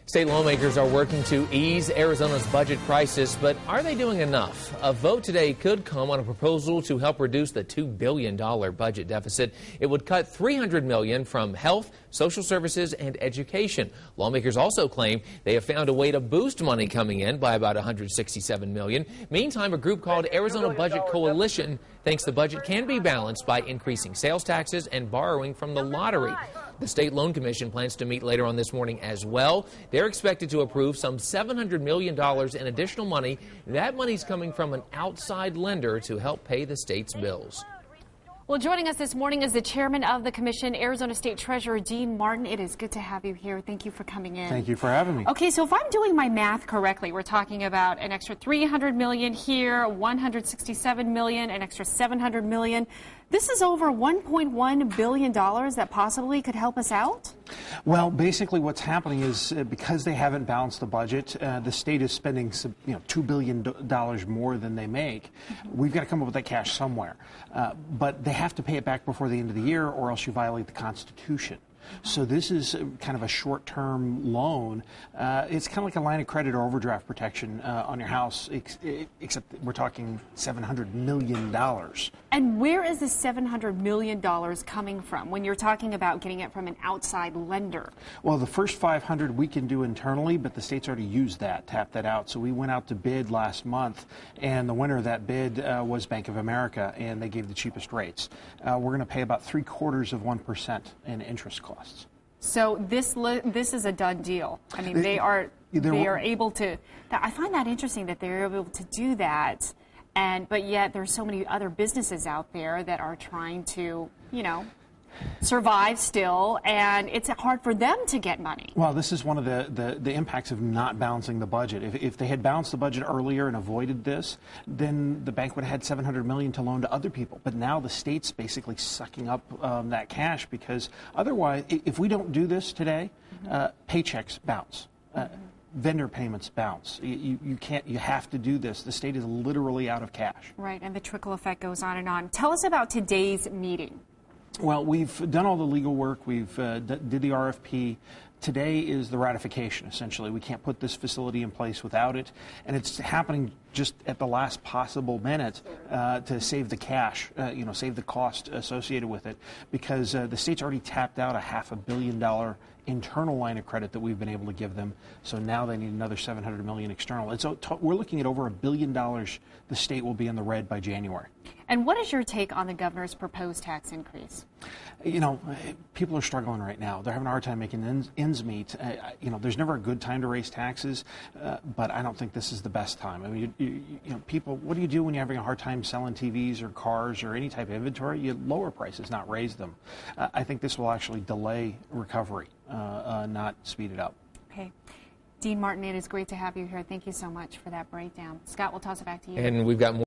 State lawmakers are working to ease Arizona's budget crisis, but are they doing enough? A vote today could come on a proposal to help reduce the $2 billion budget deficit. It would cut $300 million from health, social services, and education. Lawmakers also claim they have found a way to boost money coming in by about $167 million. Meantime, a group called Arizona Budget Coalition thinks the budget can be balanced by increasing sales taxes and borrowing from the lottery. The State Loan Commission plans to meet later on this morning as well. They're expected to approve some $700 million in additional money. That money's coming from an outside lender to help pay the state's bills. Well, joining us this morning is the chairman of the commission, Arizona State Treasurer Dean Martin. It is good to have you here. Thank you for coming in. Thank you for having me. Okay, so if I'm doing my math correctly, we're talking about an extra $300 million here, $167 million, an extra $700 million. This is over $1.1 billion that possibly could help us out? Well, basically what's happening is because they haven't balanced the budget, the state is spending $2 billion more than they make. We've got to come up with that cash somewhere. But they have to pay it back before the end of the year or else you violate the Constitution. So this is kind of a short-term loan. It's kind of like a line of credit or overdraft protection on your house, except we're talking $700 million. And where is this $700 million coming from when you're talking about getting it from an outside lender? Well, the first 500 we can do internally, but the state's already used that, tapped that out. So we went out to bid last month, and the winner of that bid was Bank of America, and they gave the cheapest rates. We're going to pay about 0.75% in interest costs. So this is a done deal. I mean, they are able to. I find that interesting that they're able to do that, but yet there's so many other businesses out there that are trying to, survive still, and it's hard for them to get money. Well, this is one of the impacts of not balancing the budget. If they had balanced the budget earlier and avoided this, then the bank would have had $700 million to loan to other people. But now the state's basically sucking up that cash because otherwise, if we don't do this today, paychecks bounce. Vendor payments bounce. You can't. You have to do this. The state is literally out of cash. Right, and the trickle effect goes on and on. Tell us about today's meeting. Well, we've done all the legal work. We've did the RFP. Today is the ratification, essentially. We can't put this facility in place without it, and it's happening just at the last possible minute to save the cash, save the cost associated with it, because the state's already tapped out a $500 million internal line of credit that we've been able to give them. So now they need another $700 million external. And so we're looking at over $1 billion. The state will be in the red by January. And what is your take on the governor's proposed tax increase? People are struggling right now. They're having a hard time making ends meet. There's never a good time to raise taxes, but I don't think this is the best time. I mean, people, what do you do when you're having a hard time selling TVs or cars or any type of inventory? You lower prices, not raise them. I think this will actually delay recovery, not speed it up. Okay. Dean Martin, it is great to have you here. Thank you so much for that breakdown. Scott, we'll toss it back to you. And we've got more.